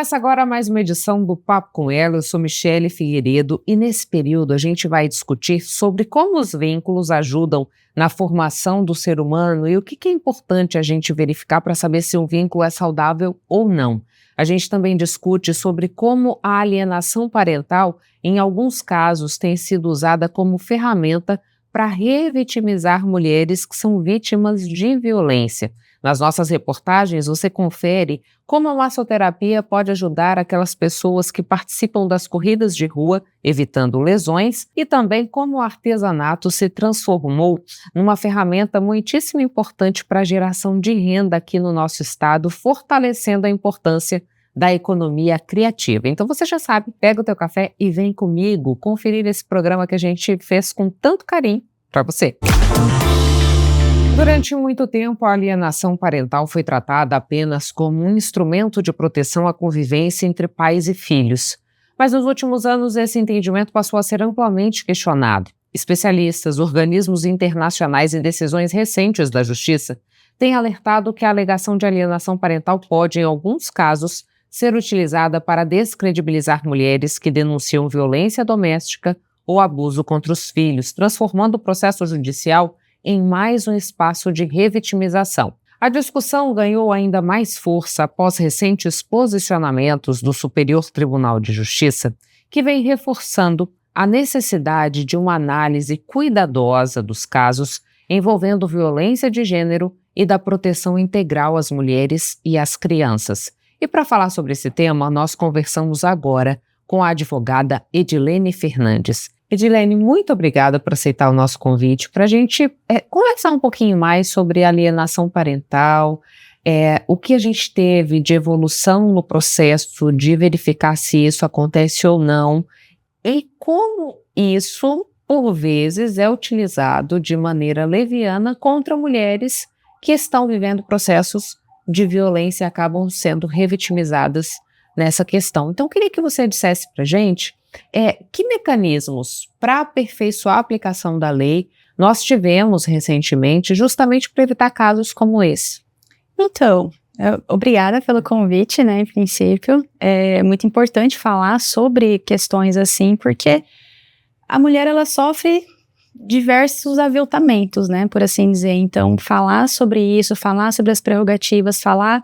Começa agora mais uma edição do Papo com Ela. Eu sou Michele Figueiredo e nesse período a gente vai discutir sobre como os vínculos ajudam na formação do ser humano e o que é importante a gente verificar para saber se um vínculo é saudável ou não. A gente também discute sobre como a alienação parental, em alguns casos, tem sido usada como ferramenta para revitimizar mulheres que são vítimas de violência. Nas nossas reportagens, você confere como a massoterapia pode ajudar aquelas pessoas que participam das corridas de rua, evitando lesões, e também como o artesanato se transformou numa ferramenta muitíssimo importante para a geração de renda aqui no nosso estado, fortalecendo a importância da economia criativa. Então você já sabe, pega o teu café e vem comigo conferir esse programa que a gente fez com tanto carinho para você. Durante muito tempo, a alienação parental foi tratada apenas como um instrumento de proteção à convivência entre pais e filhos. Mas nos últimos anos, esse entendimento passou a ser amplamente questionado. Especialistas, organismos internacionais e decisões recentes da Justiça têm alertado que a alegação de alienação parental pode, em alguns casos, ser utilizada para descredibilizar mulheres que denunciam violência doméstica ou abuso contra os filhos, transformando o processo judicial em mais um espaço de revitimização. A discussão ganhou ainda mais força após recentes posicionamentos do Superior Tribunal de Justiça, que vem reforçando a necessidade de uma análise cuidadosa dos casos envolvendo violência de gênero e da proteção integral às mulheres e às crianças. E para falar sobre esse tema, nós conversamos agora com a advogada Edilene Fernandes. Edilene, muito obrigada por aceitar o nosso convite para a gente conversar um pouquinho mais sobre alienação parental, o que a gente teve de evolução no processo de verificar se isso acontece ou não e como isso, por vezes, é utilizado de maneira leviana contra mulheres que estão vivendo processos de violência e acabam sendo revitimizadas nessa questão. Então, eu queria que você dissesse para a gente que mecanismos para aperfeiçoar a aplicação da lei nós tivemos recentemente, justamente para evitar casos como esse. Então, obrigada pelo convite, né, em princípio. É muito importante falar sobre questões assim, porque a mulher, ela sofre diversos aviltamentos, né, por assim dizer. Então, falar sobre isso, falar sobre as prerrogativas, falar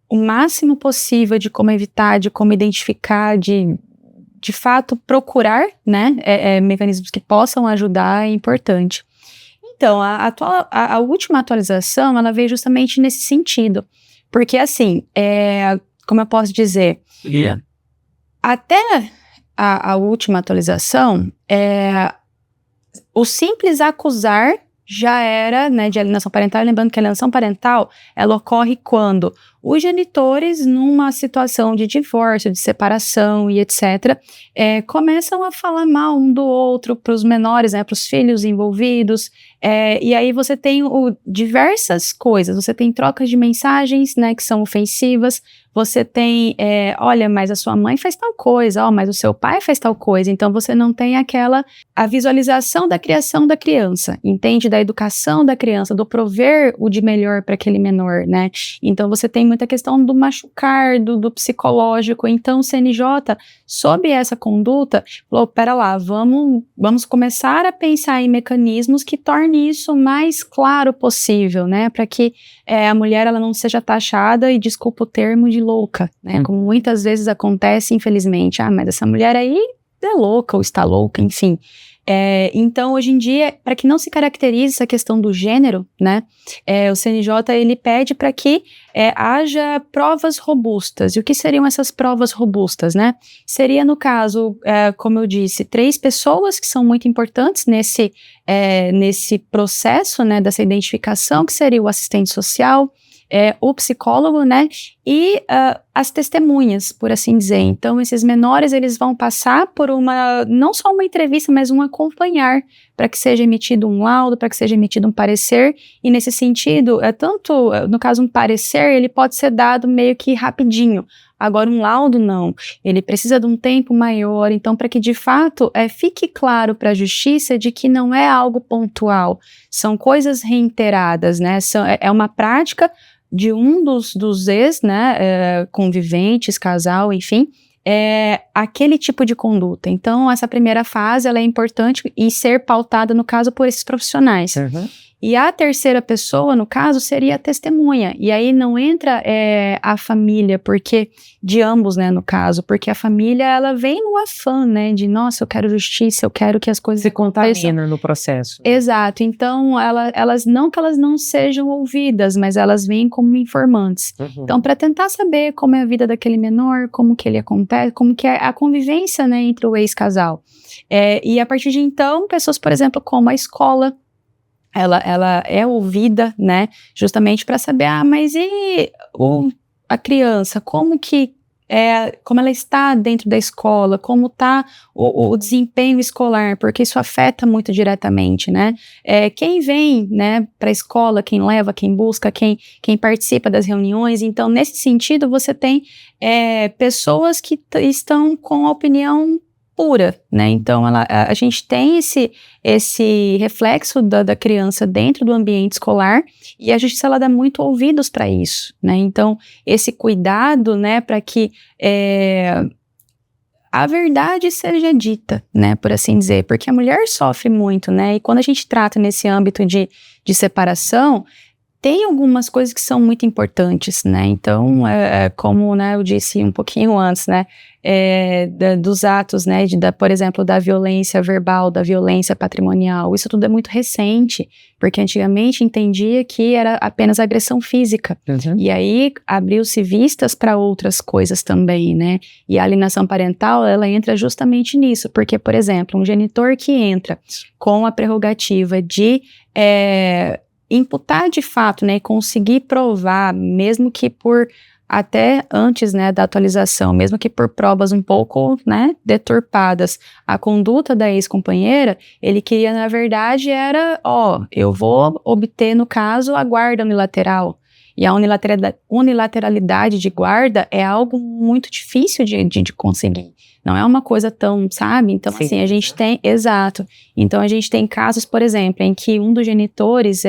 o máximo possível de como evitar, de como identificar, de fato procurar, né, mecanismos que possam ajudar é importante. Então, a última atualização, ela veio justamente nesse sentido, porque assim, como eu posso dizer, até a última atualização, o simples acusar já era, né, de alienação parental. Lembrando que a alienação parental, ela ocorre quando os genitores, numa situação de divórcio, de separação e etc., começam a falar mal um do outro para os menores, né, para os filhos envolvidos, e aí você tem diversas coisas, você tem trocas de mensagens, né, que são ofensivas, você tem, olha, mas a sua mãe faz tal coisa, mas o seu pai faz tal coisa, então você não tem a visualização da criação da criança, entende? Da educação da criança, do prover o de melhor para aquele menor, né? Então você tem muita questão do machucar, do psicológico. Então o CNJ, sob essa conduta, falou, pera lá, vamos começar a pensar em mecanismos que tornem isso o mais claro possível, né? Para que a mulher, ela não seja taxada, e desculpa o termo, de louca, né? Como muitas vezes acontece, infelizmente. Mas essa mulher aí é louca ou está louca, enfim. Então, hoje em dia, para que não se caracterize essa questão do gênero, né, o CNJ, ele pede para que haja provas robustas. E o que seriam essas provas robustas, né? Seria, no caso, como eu disse, 3 pessoas que são muito importantes nesse processo, né, dessa identificação, que seria o assistente social, o psicólogo, né, e as testemunhas, por assim dizer. Então, esses menores, eles vão passar por não só uma entrevista, mas um acompanhar, para que seja emitido um laudo, para que seja emitido um parecer, e nesse sentido, no caso, um parecer, ele pode ser dado meio que rapidinho. Agora, um laudo, não. Ele precisa de um tempo maior. Então, para que, de fato, fique claro para a justiça de que não é algo pontual. São coisas reiteradas, né? É uma prática de um dos ex, né, conviventes, casal, enfim, aquele tipo de conduta. Então, essa primeira fase, ela é importante e ser pautada, no caso, por esses profissionais. Uhum. E a terceira pessoa, no caso, seria a testemunha. E aí não entra a família, porque de ambos, né, no caso, porque a família, ela vem no afã, né, de, nossa, eu quero justiça, eu quero que as coisas se contamina no processo. Exato. Então, elas não que elas não sejam ouvidas, mas elas vêm como informantes. Uhum. Então, para tentar saber como é a vida daquele menor, como que ele acontece, como que é a convivência, né, entre o ex-casal. E a partir de então, pessoas, por exemplo, como a escola, ela é ouvida, né, justamente para saber, mas e a criança, como ela está dentro da escola, como está o desempenho escolar, porque isso afeta muito diretamente, né, quem vem, né, para a escola, quem leva, quem busca, quem participa das reuniões. Então, nesse sentido, você tem pessoas que estão com a opinião pura, né, então a gente tem esse reflexo da criança dentro do ambiente escolar, e a justiça, ela dá muito ouvidos para isso, né, então esse cuidado, né, para que a verdade seja dita, né, por assim dizer, porque a mulher sofre muito, né, e quando a gente trata nesse âmbito de separação, tem algumas coisas que são muito importantes, né, então, como, né, eu disse um pouquinho antes, né, dos atos, né, por exemplo, da violência verbal, da violência patrimonial, isso tudo é muito recente, porque antigamente entendia que era apenas agressão física, e aí abriu-se vistas para outras coisas também, né, e a alienação parental, ela entra justamente nisso, porque, por exemplo, um genitor que entra com a prerrogativa de imputar de fato, né, e conseguir provar, mesmo que por até antes, né, da atualização, mesmo que por provas um pouco, né, deturpadas, a conduta da ex-companheira, ele queria, na verdade, eu vou obter, no caso, a guarda unilateral. E a unilateralidade de guarda é algo muito difícil de conseguir. Não é uma coisa tão, sabe? Então, sim, assim, a gente tem, exato. Então, a gente tem casos, por exemplo, em que um dos genitores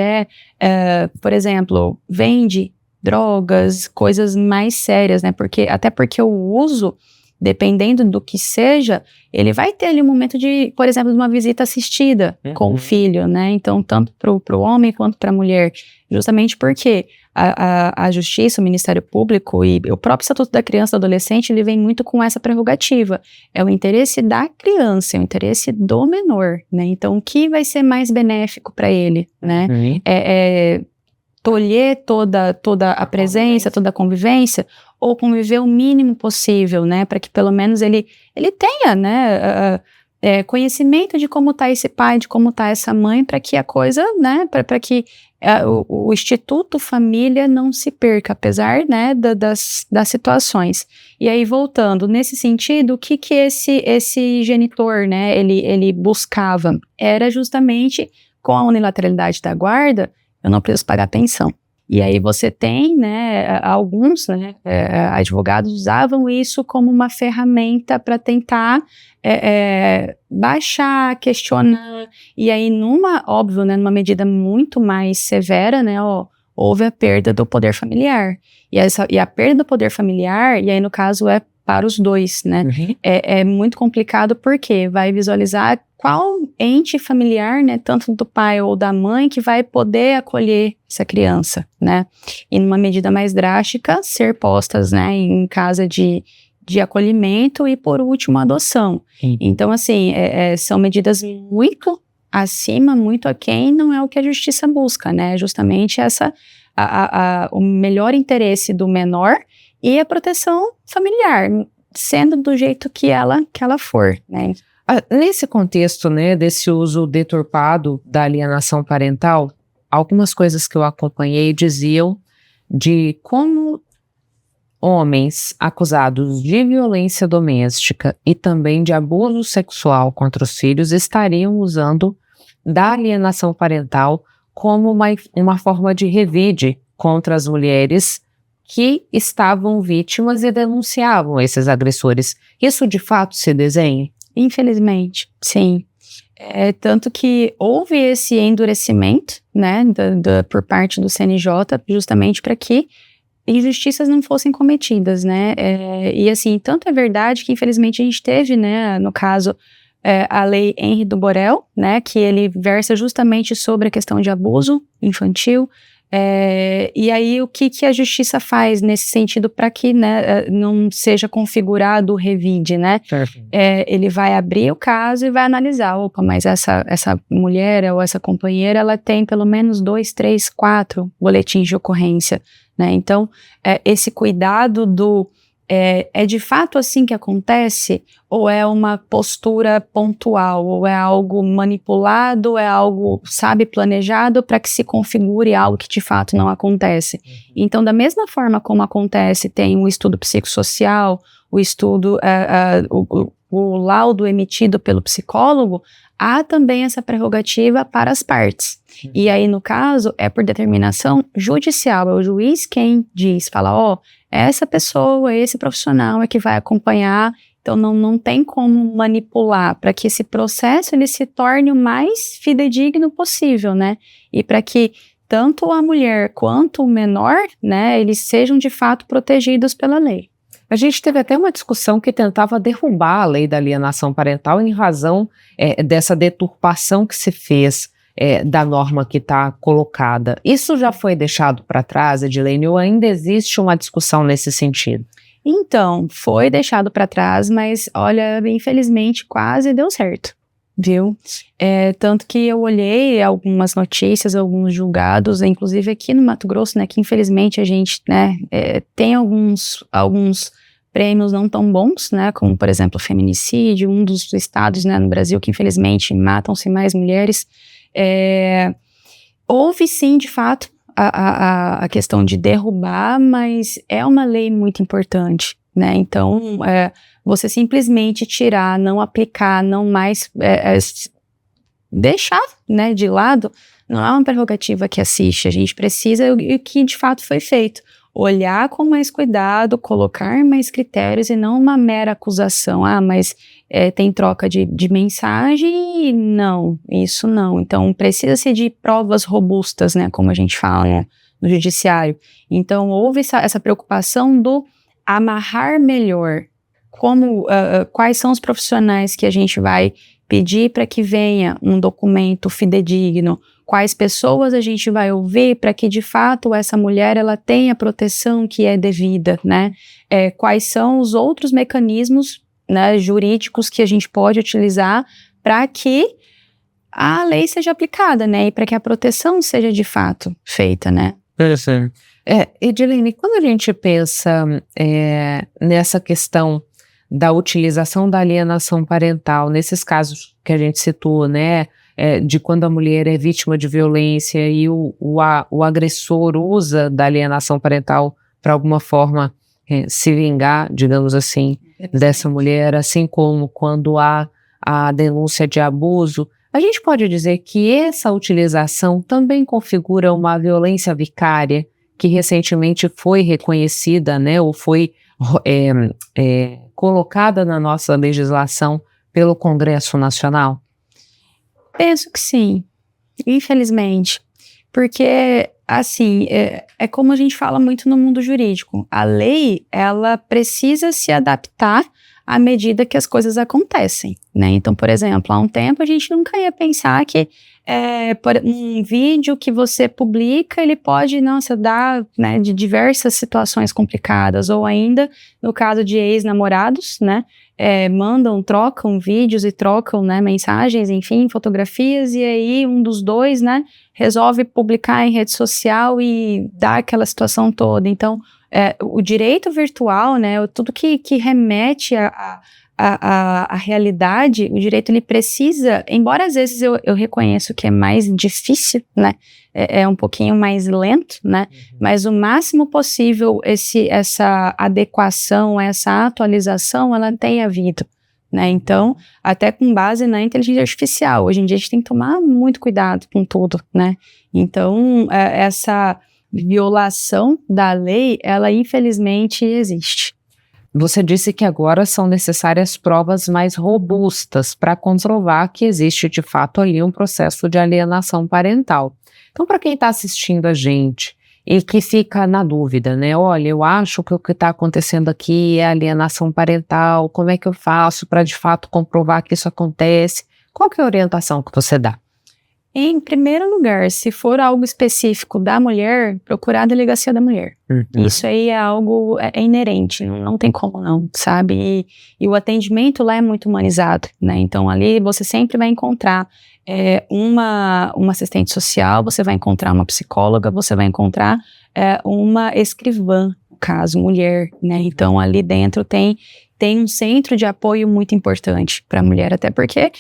por exemplo, vende drogas, coisas mais sérias, né? Até porque o uso, dependendo do que seja, ele vai ter ali um momento de, por exemplo, de uma visita assistida com o filho, né? Então, tanto pro homem quanto para a mulher, justamente porque a Justiça, o Ministério Público e o próprio Estatuto da Criança e do Adolescente, ele vem muito com essa prerrogativa. É o interesse da criança, é o interesse do menor, né? Então, o que vai ser mais benéfico para ele, né? Tolher toda a presença, toda a convivência, ou conviver o mínimo possível, né, para que pelo menos ele tenha, né, conhecimento de como está esse pai, de como está essa mãe, para que a coisa, né, para que o Instituto Família não se perca, apesar, né, das situações. E aí, voltando, nesse sentido, o que esse genitor, né, ele buscava? Era justamente, com a unilateralidade da guarda, eu não preciso pagar pensão. E aí você tem, né, alguns, né, advogados usavam isso como uma ferramenta para tentar baixar, questionar, e aí óbvio, né, numa medida muito mais severa, né, houve a perda do poder familiar. E a perda do poder familiar, e aí no caso para os dois, né, é muito complicado porque vai visualizar qual ente familiar, né, tanto do pai ou da mãe, que vai poder acolher essa criança, né, e numa medida mais drástica, ser postas, né, em casa de acolhimento e, por último, adoção. Então, assim, são medidas muito acima, muito aquém, não é o que a justiça busca, né, justamente o melhor interesse do menor e a proteção familiar, sendo do jeito que ela for, né. Nesse contexto, né, desse uso deturpado da alienação parental, algumas coisas que eu acompanhei diziam de como homens acusados de violência doméstica e também de abuso sexual contra os filhos estariam usando da alienação parental como uma forma de revide contra as mulheres que estavam vítimas e denunciavam esses agressores. Isso de fato se desenha? Infelizmente, sim. Tanto que houve esse endurecimento, né, por parte do CNJ, justamente para que injustiças não fossem cometidas, né, e assim, tanto é verdade que infelizmente a gente teve, né, no caso, a lei Henri do Borel, né, que ele versa justamente sobre a questão de abuso infantil, e aí o que a justiça faz nesse sentido para que, né, não seja configurado o revide, né? Ele vai abrir o caso e vai analisar, opa, mas essa mulher ou essa companheira, ela tem pelo menos 2, 3, 4 boletins de ocorrência, né? Então, esse cuidado é de fato assim que acontece? Ou é uma postura pontual? Ou é algo manipulado? É algo, sabe, planejado para que se configure algo que de fato não acontece? Então, da mesma forma como acontece, tem o estudo psicossocial, o estudo, o laudo emitido pelo psicólogo, há também essa prerrogativa para as partes. E aí, no caso, é por determinação judicial, é o juiz quem diz, fala, essa pessoa, esse profissional é que vai acompanhar, então não tem como manipular para que esse processo ele se torne o mais fidedigno possível, né? E para que tanto a mulher quanto o menor, né, eles sejam de fato protegidos pela lei. A gente teve até uma discussão que tentava derrubar a lei da alienação parental em razão dessa deturpação que se fez da norma que está colocada. Isso já foi deixado para trás, Edilene, ou ainda existe uma discussão nesse sentido? Então, foi deixado para trás, mas olha, infelizmente quase deu certo, viu? Tanto que eu olhei algumas notícias, alguns julgados, inclusive aqui no Mato Grosso, né, que infelizmente a gente, né, tem alguns prêmios não tão bons, né, como por exemplo o feminicídio, um dos estados, né, no Brasil que infelizmente matam-se mais mulheres. Houve sim, de fato, a questão de derrubar, mas é uma lei muito importante, né, então você simplesmente tirar, não aplicar, não mais deixar, né, de lado, não é uma prerrogativa que assiste, a gente precisa, e que de fato foi feito, olhar com mais cuidado, colocar mais critérios e não uma mera acusação, mas tem troca de mensagem, não, isso não, então precisa-se de provas robustas, né, como a gente fala, né, no judiciário, então houve essa preocupação do amarrar melhor, quais são os profissionais que a gente vai pedir para que venha um documento fidedigno, quais pessoas a gente vai ouvir para que de fato essa mulher ela tenha a proteção que é devida, né? Quais são os outros mecanismos, né, jurídicos que a gente pode utilizar para que a lei seja aplicada, né? E para que a proteção seja de fato feita, né? Edilene, quando a gente pensa nessa questão da utilização da alienação parental, nesses casos que a gente citou, né, de quando a mulher é vítima de violência e o agressor usa da alienação parental para alguma forma se vingar, digamos assim, dessa mulher, assim como quando há a denúncia de abuso, a gente pode dizer que essa utilização também configura uma violência vicária que recentemente foi reconhecida, né, ou foi colocada na nossa legislação pelo Congresso Nacional? Penso que sim, infelizmente, porque, assim, é como a gente fala muito no mundo jurídico, a lei, ela precisa se adaptar à medida que as coisas acontecem, né, então, por exemplo, há um tempo a gente nunca ia pensar que um vídeo que você publica, ele pode, dar, né, de diversas situações complicadas, ou ainda, no caso de ex-namorados, né, trocam vídeos e trocam, né, mensagens, enfim, fotografias, e aí um dos dois, né, resolve publicar em rede social e dar aquela situação toda. Então, o direito virtual, né, tudo que remete a realidade, o direito ele precisa, embora às vezes eu reconheço que é mais difícil, né, é um pouquinho mais lento, né, mas o máximo possível essa adequação, essa atualização, ela tem havido, né, então, até com base na inteligência artificial, hoje em dia a gente tem que tomar muito cuidado com tudo, né, então, essa violação da lei, ela infelizmente existe. Você disse que agora são necessárias provas mais robustas para comprovar que existe de fato ali um processo de alienação parental. Então, para quem está assistindo a gente e que fica na dúvida, né? Olha, eu acho que o que está acontecendo aqui é alienação parental, como é que eu faço para de fato comprovar que isso acontece? Qual que é a orientação que você dá? Em primeiro lugar, se for algo específico da mulher, procurar a delegacia da mulher. Isso aí é algo inerente, não tem como não, sabe? E o atendimento lá é muito humanizado, né? Então ali você sempre vai encontrar uma assistente social, você vai encontrar uma psicóloga, você vai encontrar uma escrivã, no caso, mulher, né? Então ali dentro tem um centro de apoio muito importante para a mulher, até porque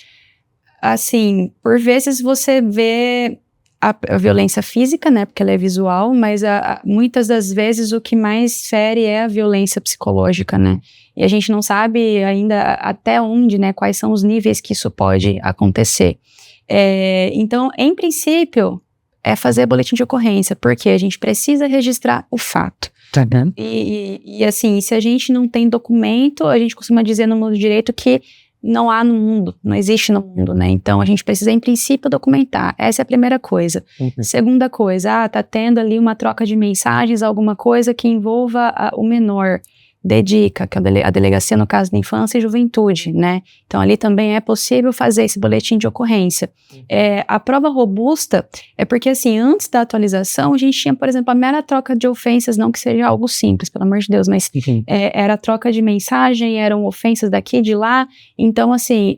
assim, por vezes você vê a violência física, né, porque ela é visual, mas muitas das vezes o que mais fere é a violência psicológica, né, e a gente não sabe ainda até onde, né, quais são os níveis que isso pode acontecer. Então, em princípio, é fazer boletim de ocorrência, porque a gente precisa registrar o fato. Tá bem. E assim, se a gente não tem documento, a gente costuma dizer no mundo do direito que não há no mundo, não existe no mundo, né? Então, a gente precisa, em princípio, documentar. Essa é a primeira coisa. Segunda coisa, tá tendo ali uma troca de mensagens, alguma coisa que envolva o menor. DEDICA, que é a delegacia no caso da infância e juventude, né? Então, ali também é possível fazer esse boletim de ocorrência. A prova robusta é porque, assim, antes da atualização, a gente tinha, por exemplo, a mera troca de ofensas, não que seja algo simples, pelo amor de Deus, mas era troca de mensagem, eram ofensas daqui e de lá. Então, assim,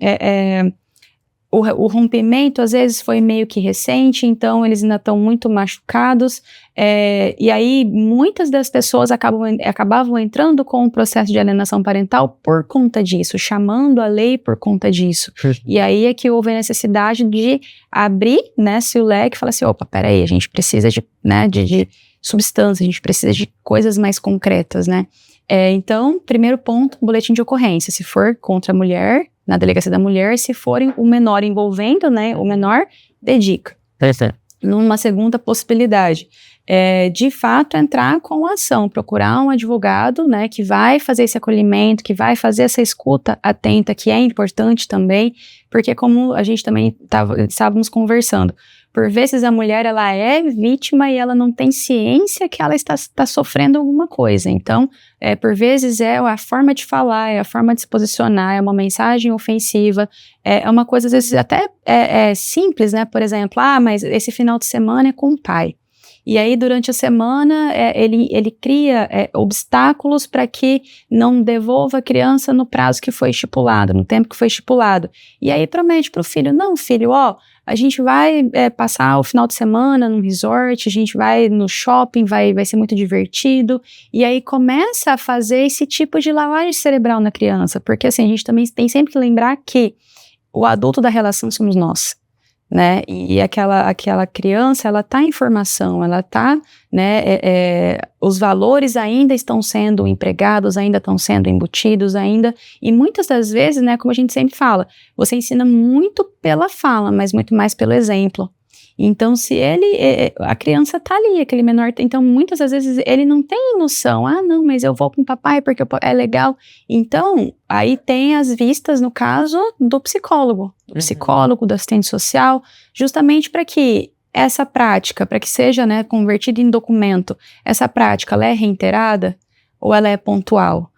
o rompimento, às vezes, foi meio que recente, então eles ainda estão muito machucados, e aí muitas das pessoas acabavam entrando com o processo de alienação parental por conta disso, chamando a lei por conta disso. E aí é que houve a necessidade de abrir, né, se o leque e falar assim, opa, peraí, a gente precisa de substância, a gente precisa de coisas mais concretas, né. Então, primeiro ponto, boletim de ocorrência, se for contra a mulher, na delegacia da mulher, se forem o menor envolvendo, né, o menor, DEDICA. Numa segunda possibilidade, de fato entrar com a ação, procurar um advogado, né, que vai fazer esse acolhimento, que vai fazer essa escuta atenta, que é importante também, porque como a gente também estávamos conversando, por vezes a mulher, ela é vítima e ela não tem ciência que ela está sofrendo alguma coisa. Então, por vezes é a forma de falar, é a forma de se posicionar, é uma mensagem ofensiva, é uma coisa às vezes até simples, né? Por exemplo, mas esse final de semana é com o pai. E aí, durante a semana, ele cria obstáculos para que não devolva a criança no prazo que foi estipulado, no tempo que foi estipulado. E aí, promete para o filho, não, filho, a gente vai passar o final de semana num resort, a gente vai no shopping, vai ser muito divertido. E aí, começa a fazer esse tipo de lavagem cerebral na criança. Porque, assim, a gente também tem sempre que lembrar que o adulto da relação somos nós. Né, e aquela criança, ela tá em formação, ela tá, né, os valores ainda estão sendo empregados, ainda estão sendo embutidos ainda, e muitas das vezes, né, como a gente sempre fala, você ensina muito pela fala, mas muito mais pelo exemplo. Então, se a criança tá ali, aquele menor, então muitas das vezes ele não tem noção, não, mas eu vou com o papai porque é legal. Então, aí tem as vistas, no caso, do psicólogo, do assistente social, justamente para que essa prática, para que seja, né, convertida em documento, essa prática, ela é reiterada ou ela é pontual?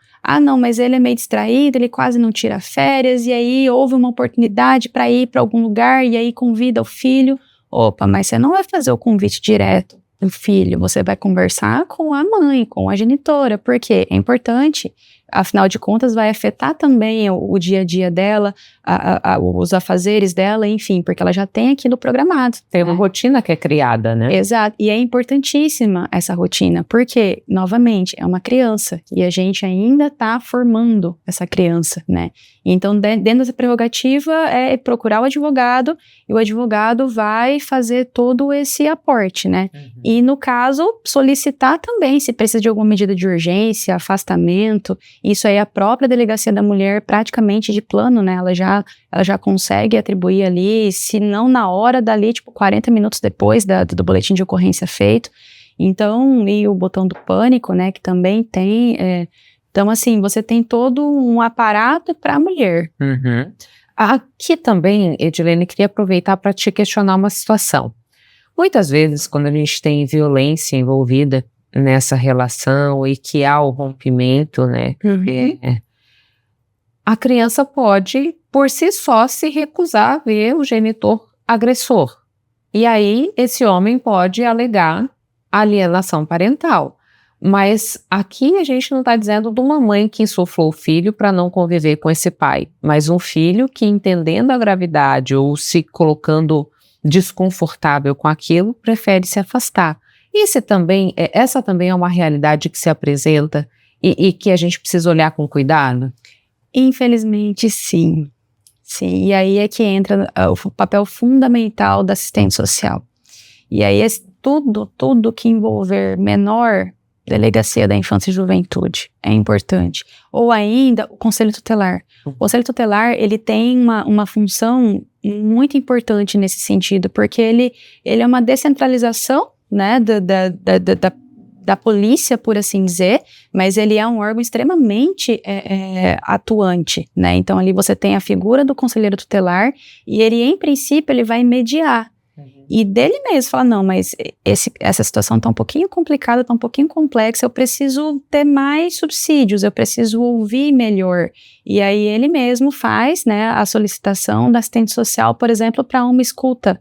Não, mas ele é meio distraído, ele quase não tira férias, e aí houve uma oportunidade para ir para algum lugar, e aí convida o filho. Opa, mas você não vai fazer o convite direto do filho, você vai conversar com a mãe, com a genitora, porque é importante, afinal de contas vai afetar também o dia a dia dela, os afazeres dela, enfim, porque ela já tem aquilo programado. Tem uma rotina que é criada, né? Exato, e é importantíssima essa rotina, porque, novamente, é uma criança, e a gente ainda está formando essa criança, né? Então, dentro dessa prerrogativa, é procurar o advogado, e o advogado vai fazer todo esse aporte, né? E, no caso, solicitar também, se precisa de alguma medida de urgência, afastamento, isso aí a própria delegacia da mulher, praticamente de plano, né? Ela já consegue atribuir ali, se não na hora dali, 40 minutos depois do boletim de ocorrência feito. Então, e o botão do pânico, né? Que também tem Então, assim, você tem todo um aparato para a mulher. Uhum. Aqui também, Edilene, queria aproveitar para te questionar uma situação. Muitas vezes, quando a gente tem violência envolvida nessa relação e que há o rompimento, né, a criança pode, por si só, se recusar a ver o genitor agressor. E aí, esse homem pode alegar alienação parental. Mas aqui a gente não está dizendo de uma mãe que insuflou o filho para não conviver com esse pai, mas um filho que, entendendo a gravidade ou se colocando desconfortável com aquilo, prefere se afastar. Essa também é uma realidade que se apresenta e que a gente precisa olhar com cuidado? Infelizmente, sim. Sim, e aí é que entra o papel fundamental da assistente social. E aí tudo que envolver menor, Delegacia da Infância e Juventude, é importante. Ou ainda, o Conselho Tutelar. O Conselho Tutelar, ele tem uma função muito importante nesse sentido, porque ele é uma descentralização, né, da polícia, por assim dizer, mas ele é um órgão extremamente atuante, né? Então ali você tem a figura do conselheiro tutelar e ele, em princípio, ele vai mediar. E dele mesmo fala, não, mas essa situação está um pouquinho complicada, está um pouquinho complexa, eu preciso ter mais subsídios, eu preciso ouvir melhor. E aí ele mesmo faz, né, a solicitação da assistente social, por exemplo, para uma escuta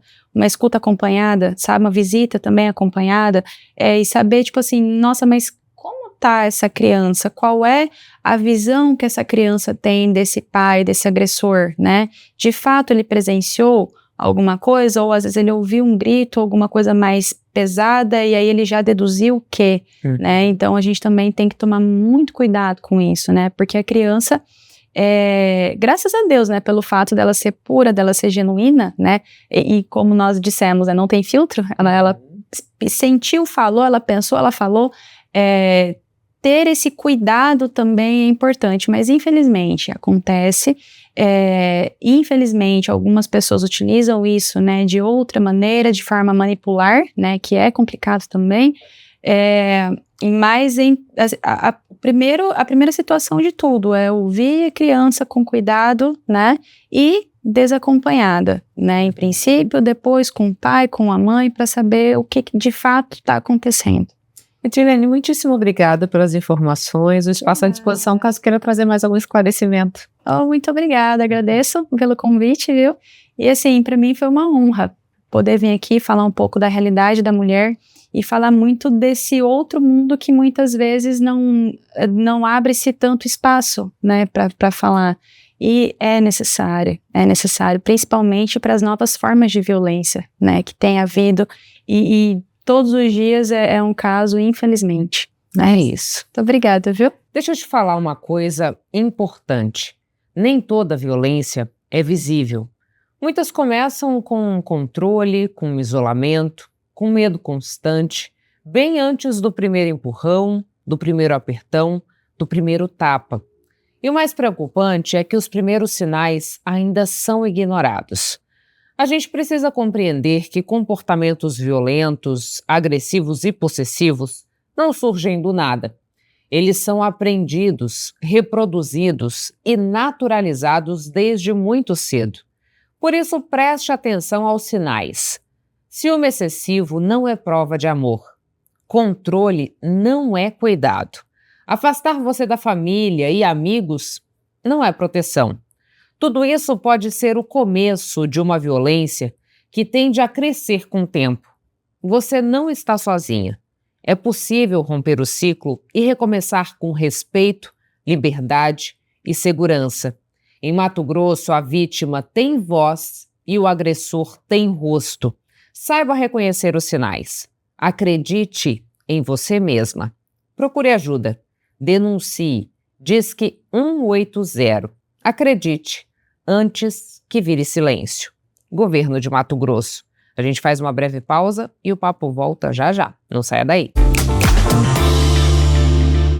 acompanhada, sabe, uma visita também acompanhada, e saber, tipo assim, nossa, mas como tá essa criança? Qual é a visão que essa criança tem desse pai, desse agressor, né? De fato, ele presenciou alguma coisa, ou às vezes ele ouviu um grito, alguma coisa mais pesada, e aí ele já deduziu o quê, né? Então a gente também tem que tomar muito cuidado com isso, né? Porque a criança, graças a Deus, né, pelo fato dela ser pura, dela ser genuína, né, e como nós dissemos, né, não tem filtro, ela sentiu, falou, ela pensou, ela falou, ter esse cuidado também é importante, mas infelizmente acontece, infelizmente algumas pessoas utilizam isso, né, de outra maneira, de forma manipular, né, que é complicado também, mas a primeira situação de tudo é ouvir a criança com cuidado, né, e desacompanhada, né, em princípio, depois com o pai, com a mãe, para saber o que de fato está acontecendo. Edilene, muitíssimo obrigada pelas informações, o espaço à disposição, caso queira trazer mais algum esclarecimento. Muito obrigada, agradeço pelo convite, viu? E assim, para mim foi uma honra poder vir aqui falar um pouco da realidade da mulher e falar muito desse outro mundo que muitas vezes não abre-se tanto espaço, né, para falar. E é necessário, principalmente para as novas formas de violência, né, que tem havido e todos os dias é um caso, infelizmente. É isso. Muito obrigada, viu? Deixa eu te falar uma coisa importante. Nem toda violência é visível. Muitas começam com controle, com isolamento, com medo constante, bem antes do primeiro empurrão, do primeiro apertão, do primeiro tapa. E o mais preocupante é que os primeiros sinais ainda são ignorados. A gente precisa compreender que comportamentos violentos, agressivos e possessivos não surgem do nada. Eles são aprendidos, reproduzidos e naturalizados desde muito cedo. Por isso, preste atenção aos sinais. Ciúme excessivo não é prova de amor. Controle não é cuidado. Afastar você da família e amigos não é proteção. Tudo isso pode ser o começo de uma violência que tende a crescer com o tempo. Você não está sozinha. É possível romper o ciclo e recomeçar com respeito, liberdade e segurança. Em Mato Grosso, a vítima tem voz e o agressor tem rosto. Saiba reconhecer os sinais. Acredite em você mesma. Procure ajuda. Denuncie. Disque 180. Acredite, antes que vire silêncio. Governo de Mato Grosso. A gente faz uma breve pausa e o papo volta já já. Não saia daí.